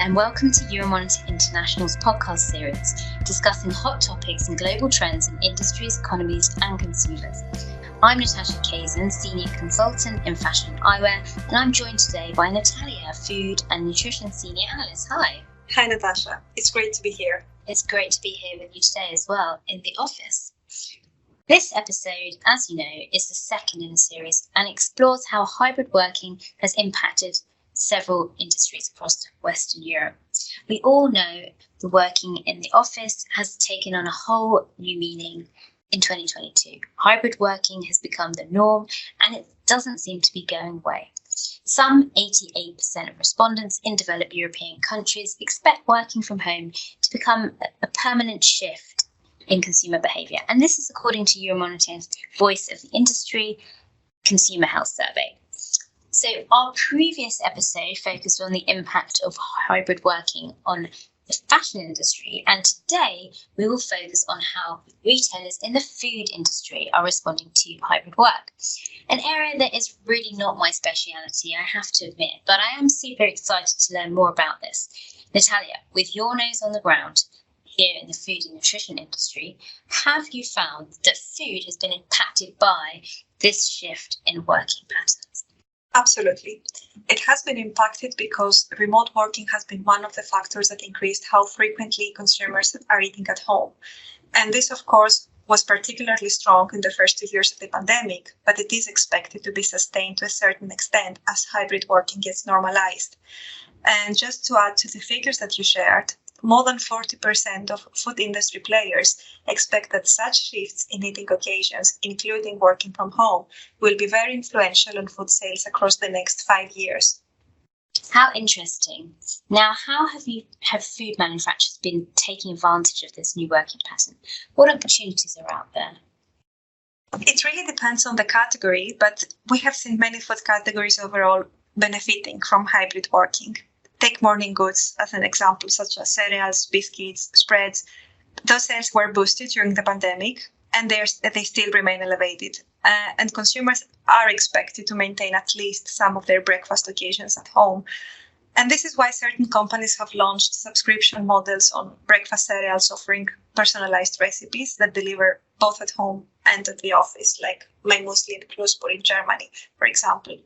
and welcome to Euromonitor International's podcast series, discussing hot topics and global trends in industries, economies, and consumers. I'm Natasha, Cazin, Senior Consultant in Fashion and Eyewear, and I'm joined today by Natalia, Food and Nutrition Senior Analyst. Hi. Hi, Natasha. It's great to be here. It's great to be here with you today as well in the office. This episode, as you know, is the second in the series and explores how hybrid working has impacted several industries across Western Europe. We all know the working in the office has taken on a whole new meaning in 2022. Hybrid working has become the norm and it doesn't seem to be going away. Some 88% of respondents in developed European countries expect working from home to become a permanent shift in consumer behaviour. And this is according to Euromonitor's Voice of the Industry Consumer Health Survey. So our previous episode focused on the impact of hybrid working on the fashion industry, and today we will focus on how retailers in the food industry are responding to hybrid work. An area that is really not my speciality, I have to admit, but I am super excited to learn more about this. Natalia, with your nose on the ground here in the food and nutrition industry, have you found that food has been impacted by this shift in working patterns? Absolutely. It has been impacted because remote working has been one of the factors that increased how frequently consumers are eating at home. And this, of course, was particularly strong in the first 2 years of the pandemic, but it is expected to be sustained to a certain extent as hybrid working gets normalized. And just to add to the figures that you shared, more than 40% of food industry players expect that such shifts in eating occasions, including working from home, will be very influential on food sales across the next 5 years. How interesting. Now, how have food manufacturers been taking advantage of this new working pattern? What opportunities are out there? It really depends on the category, but we have seen many food categories overall benefiting from hybrid working. Take morning goods as an example, such as cereals, biscuits, spreads. Those sales were boosted during the pandemic, and they still remain elevated. And consumers are expected to maintain at least some of their breakfast occasions at home. And this is why certain companies have launched subscription models on breakfast cereals, offering personalized recipes that deliver both at home and at the office, like my muesli in Kluspor in Germany, for example.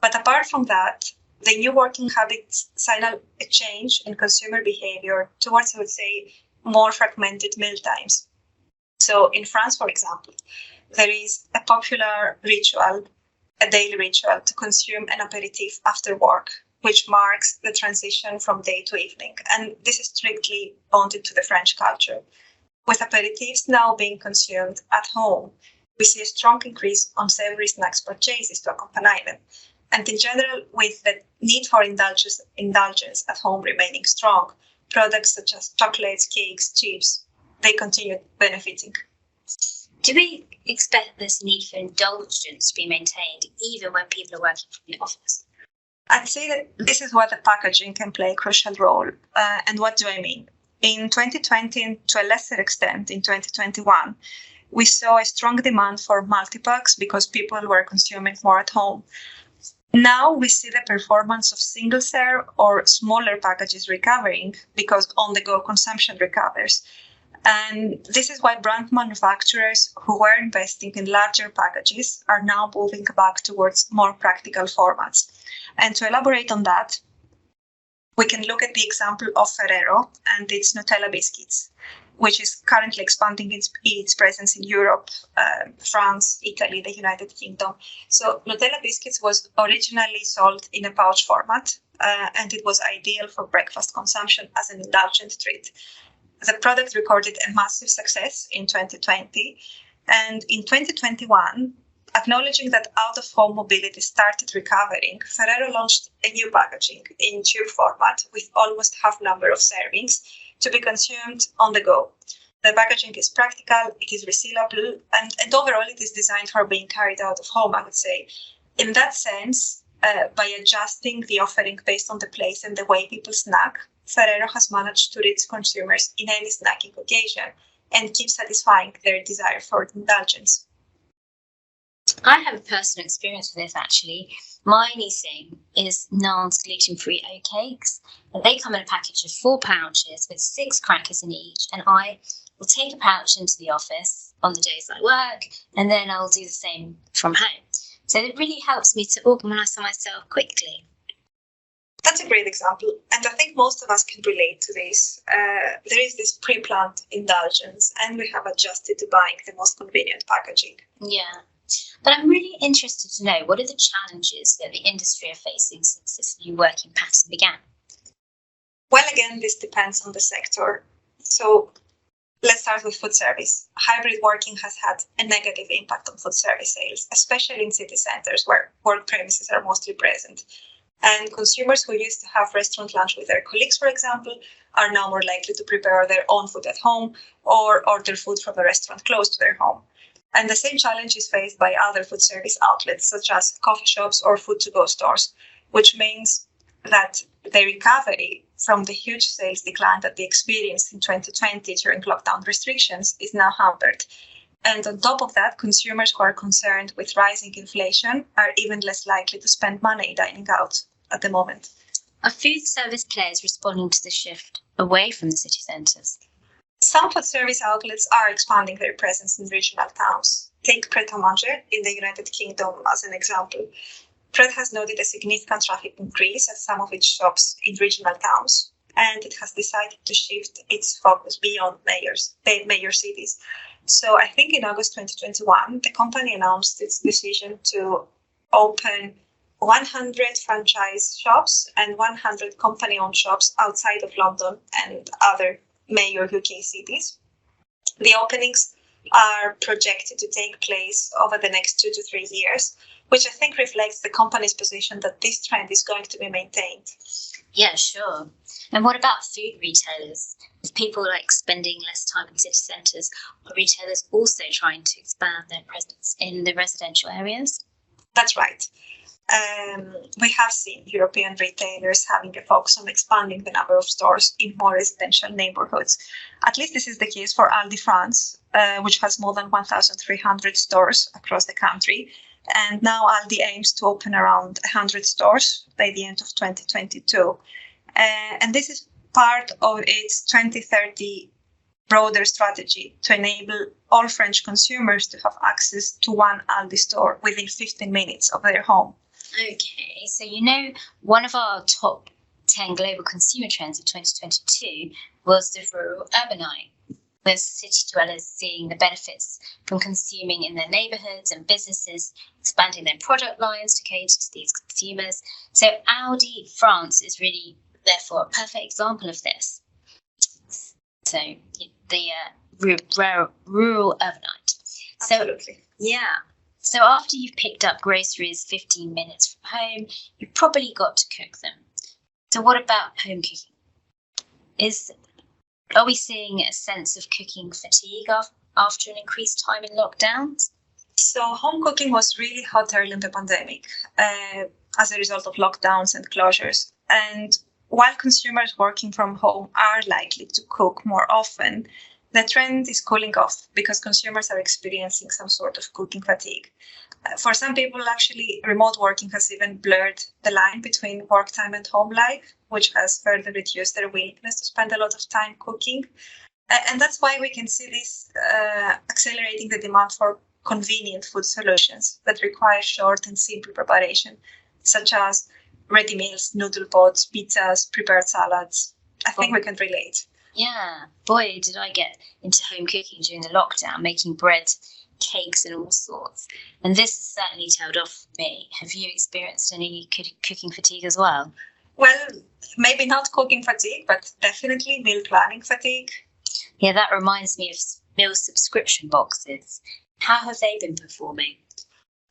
But apart from that, the new working habits signal a change in consumer behavior towards, I would say, more fragmented meal times. So in France, for example, there is a popular ritual, a daily ritual, to consume an aperitif after work, which marks the transition from day to evening. And this is strictly bonded to the French culture. With aperitifs now being consumed at home, we see a strong increase on savory snacks purchases to accompany them. And in general, with the need for indulgence at home remaining strong, products such as chocolates, cakes, chips, they continue benefiting. Do we expect this need for indulgence to be maintained even when people are working from the office? I'd say that this is where the packaging can play a crucial role. And what do I mean? In 2020, and to a lesser extent in 2021, we saw a strong demand for multi-packs because people were consuming more at home. Now we see the performance of single-serve or smaller packages recovering because on-the-go consumption recovers. And this is why brand manufacturers who were investing in larger packages are now moving back towards more practical formats. And to elaborate on that, we can look at the example of Ferrero and its Nutella biscuits, which is currently expanding its presence in Europe, France, Italy, the United Kingdom. So Nutella biscuits was originally sold in a pouch format, and it was ideal for breakfast consumption as an indulgent treat. The product recorded a massive success in 2020, and in 2021, acknowledging that out-of-home mobility started recovering, Ferrero launched a new packaging in tube format with almost half number of servings to be consumed on the go. The packaging is practical, it is resealable, and overall it is designed for being carried out of home, I would say. In that sense, by adjusting the offering based on the place and the way people snack, Ferrero has managed to reach consumers in any snacking occasion and keep satisfying their desire for indulgence. I have a personal experience with this actually. My niecing is Nan's gluten-free oat cakes. And they come in a package of 4 pouches with 6 crackers in each. And I will take a pouch into the office on the days I work, and then I'll do the same from home. So it really helps me to organise myself quickly. That's a great example, and I think most of us can relate to this. There is this pre-planned indulgence, and we have adjusted to buying the most convenient packaging. Yeah, but I'm really interested to know, what are the challenges that the industry are facing since this new working pattern began? Well, again, this depends on the sector. So let's start with food service. Hybrid working has had a negative impact on food service sales, especially in city centres where work premises are mostly present. And consumers who used to have restaurant lunch with their colleagues, for example, are now more likely to prepare their own food at home or order food from a restaurant close to their home. And the same challenge is faced by other food service outlets, such as coffee shops or food-to-go stores, which means that the recovery from the huge sales decline that they experienced in 2020 during lockdown restrictions is now hampered. And on top of that, consumers who are concerned with rising inflation are even less likely to spend money dining out at the moment. Are food service players responding to the shift away from the city centres? Some food service outlets are expanding their presence in regional towns. Take Pret a Manger in the United Kingdom as an example. Pret has noted a significant traffic increase at some of its shops in regional towns, and it has decided to shift its focus beyond major cities. So I think in August 2021, the company announced its decision to open 100 franchise shops and 100 company-owned shops outside of London and other major UK cities. The openings are projected to take place over the next 2 to 3 years, which I think reflects the company's position that this trend is going to be maintained. Yeah, sure. And what about food retailers? Is people spending less time in city centres, are retailers also trying to expand their presence in the residential areas? That's right. We have seen European retailers having a focus on expanding the number of stores in more residential neighborhoods. At least this is the case for Aldi France, which has more than 1,300 stores across the country. And now Aldi aims to open around 100 stores by the end of 2022. And this is part of its 2030 broader strategy to enable all French consumers to have access to one Aldi store within 15 minutes of their home. Okay, so one of our top 10 global consumer trends of 2022 was the rural urbanite, with city dwellers seeing the benefits from consuming in their neighbourhoods and businesses expanding their product lines to cater to these consumers. So Aldi France is really, therefore, a perfect example of this. So the rural overnight. Absolutely. Yeah. So after you've picked up groceries 15 minutes from home, you've probably got to cook them. So what about home cooking? Are we seeing a sense of cooking fatigue after an increased time in lockdowns? So home cooking was really hot early in the pandemic as a result of lockdowns and closures. And while consumers working from home are likely to cook more often, the trend is cooling off because consumers are experiencing some sort of cooking fatigue. For some people, actually, remote working has even blurred the line between work time and home life, which has further reduced their willingness to spend a lot of time cooking. And that's why we can see this accelerating the demand for convenient food solutions that require short and simple preparation, such as ready meals, noodle pots, pizzas, prepared salads. I think we can relate. Yeah, boy, did I get into home cooking during the lockdown, making bread, cakes and all sorts. And this has certainly tailed off me. Have you experienced any cooking fatigue as well? Well, maybe not cooking fatigue, but definitely meal planning fatigue. Yeah, that reminds me of meal subscription boxes. How have they been performing?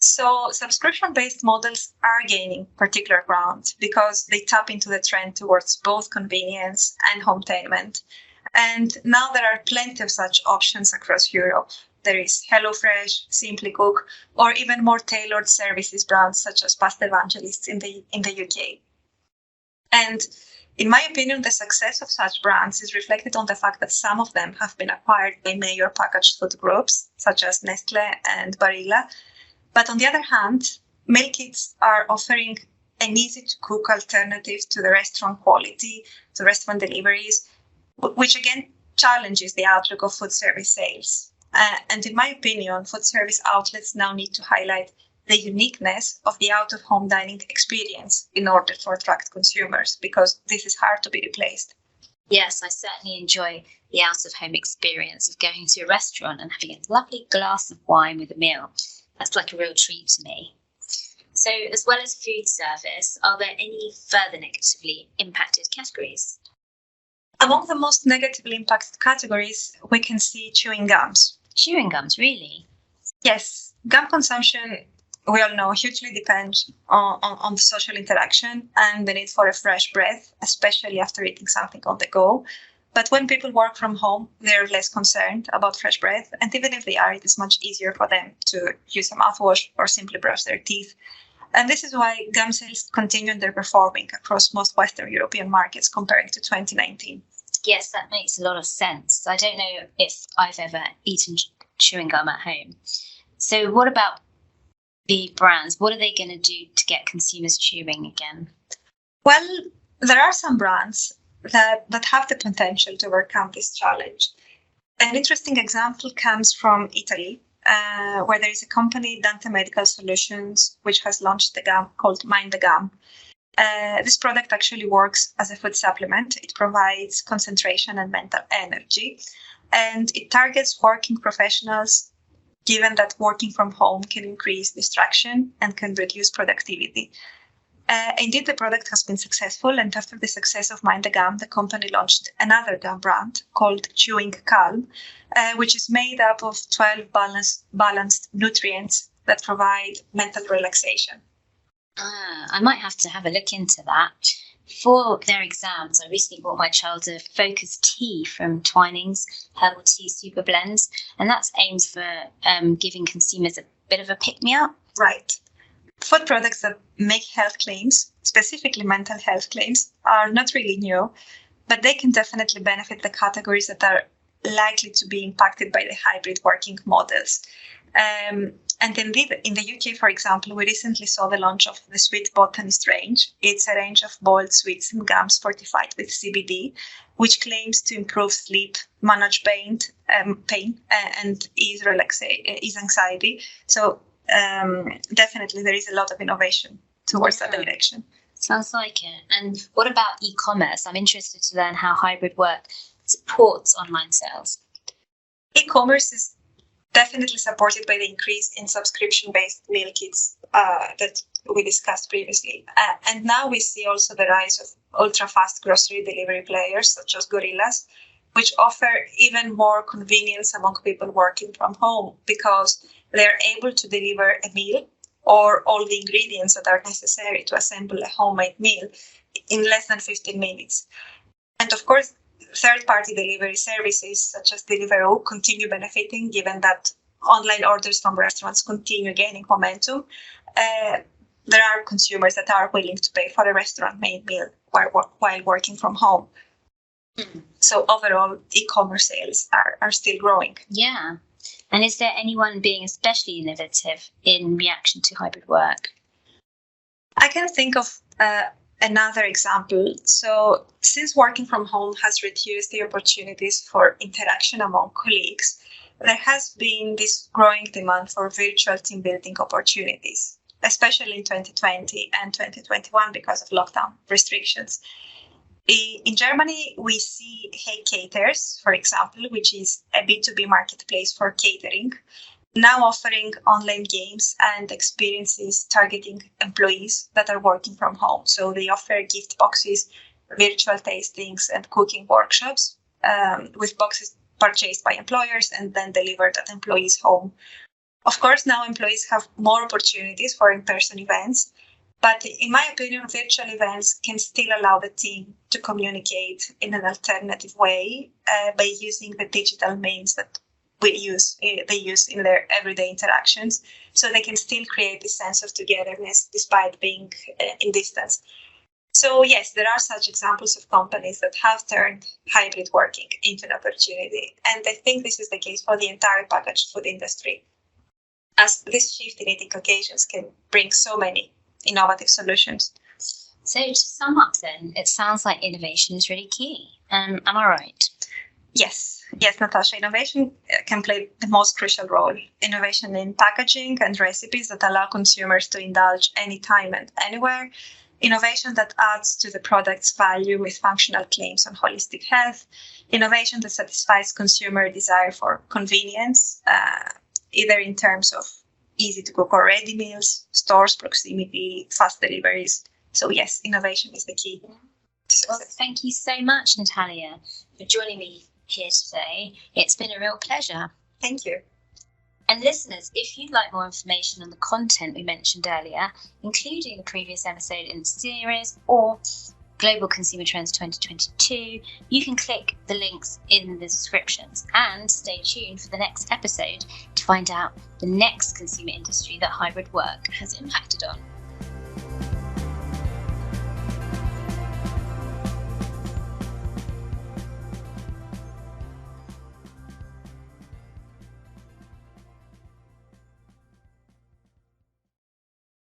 So subscription-based models are gaining particular ground because they tap into the trend towards both convenience and hometainment. And now there are plenty of such options across Europe. There is HelloFresh, Simply Cook, or even more tailored services brands such as Pasta Evangelists in the UK. And in my opinion, the success of such brands is reflected on the fact that some of them have been acquired by major packaged food groups such as Nestle and Barilla. But on the other hand, meal kits are offering an easy-to-cook alternative to the restaurant quality, to restaurant deliveries, which again challenges the outlook of food service sales. And in my opinion, food service outlets now need to highlight the uniqueness of the out-of-home dining experience in order to attract consumers, because this is hard to be replaced. Yes, I certainly enjoy the out-of-home experience of going to a restaurant and having a lovely glass of wine with a meal. That's like a real treat to me. So, as well as food service, are there any further negatively impacted categories? Among the most negatively impacted categories, we can see chewing gums. Chewing gums, really? Yes, gum consumption, we all know, hugely depends on the social interaction and the need for a fresh breath, especially after eating something on the go. But when people work from home, they're less concerned about fresh breath. And even if they are, it is much easier for them to use a mouthwash or simply brush their teeth. And this is why gum sales continue underperforming across most Western European markets compared to 2019. Yes, that makes a lot of sense. I don't know if I've ever eaten chewing gum at home. So what about the brands? What are they going to do to get consumers chewing again? Well, there are some brands that have the potential to overcome this challenge. An interesting example comes from Italy, where there is a company, Dante Medical Solutions, which has launched a gum called Mind the Gum. This product actually works as a food supplement. It provides concentration and mental energy, and it targets working professionals, given that working from home can increase distraction and can reduce productivity. Indeed, the product has been successful, and after the success of Mind the Gum, the company launched another gum brand called Chewing Calm, which is made up of 12 balanced nutrients that provide mental relaxation. I might have to have a look into that. For their exams, I recently bought my child a focus tea from Twinings Herbal Tea Super Blends, and that's aimed for giving consumers a bit of a pick-me-up. Right. Food products that make health claims, specifically mental health claims, are not really new, but they can definitely benefit the categories that are likely to be impacted by the hybrid working models. And indeed, in the UK, for example, we recently saw the launch of the Sweet Botanist range. It's a range of boiled sweets and gums fortified with CBD, which claims to improve sleep, manage pain, and ease anxiety. So definitely there is a lot of innovation towards that direction. Sounds like it. And what about e-commerce? I'm interested to learn how hybrid work supports online sales. E-commerce is definitely supported by the increase in subscription-based meal kits that we discussed previously. And now we see also the rise of ultra-fast grocery delivery players such as Gorillas, which offer even more convenience among people working from home because they're able to deliver a meal or all the ingredients that are necessary to assemble a homemade meal in less than 15 minutes. And of course, third-party delivery services such as Deliveroo continue benefiting, given that online orders from restaurants continue gaining momentum. There are consumers that are willing to pay for a restaurant-made meal while working from home. So overall, e-commerce sales are still growing. Yeah. And is there anyone being especially innovative in reaction to hybrid work? I can think of another example. So since working from home has reduced the opportunities for interaction among colleagues, there has been this growing demand for virtual team building opportunities, especially in 2020 and 2021 because of lockdown restrictions. In Germany, we see Hey Caters, for example, which is a B2B marketplace for catering, now offering online games and experiences targeting employees that are working from home. So they offer gift boxes, virtual tastings, and cooking workshops with boxes purchased by employers and then delivered at employees' home. Of course, now employees have more opportunities for in-person events, but in my opinion, virtual events can still allow the team to communicate in an alternative way by using the digital means that they use in their everyday interactions, so they can still create this sense of togetherness despite being in distance. So yes, there are such examples of companies that have turned hybrid working into an opportunity, and I think this is the case for the entire packaged food industry. as this shift in eating occasions can bring so many innovative solutions. So to sum up then, it sounds like innovation is really key. Am I right? Yes, Natasha. Innovation can play the most crucial role. Innovation in packaging and recipes that allow consumers to indulge anytime and anywhere. Innovation that adds to the product's value with functional claims on holistic health. Innovation that satisfies consumer desire for convenience, either in terms of easy to cook or ready meals, stores proximity, fast deliveries. So yes, innovation is the key. Well, thank you so much, Natalia, for joining me here today. It's been a real pleasure. Thank you. And listeners, if you'd like more information on the content we mentioned earlier, including the previous episode in the series or Global Consumer Trends 2022, you can click the links in the descriptions and stay tuned for the next episode to find out the next consumer industry that hybrid work has impacted on.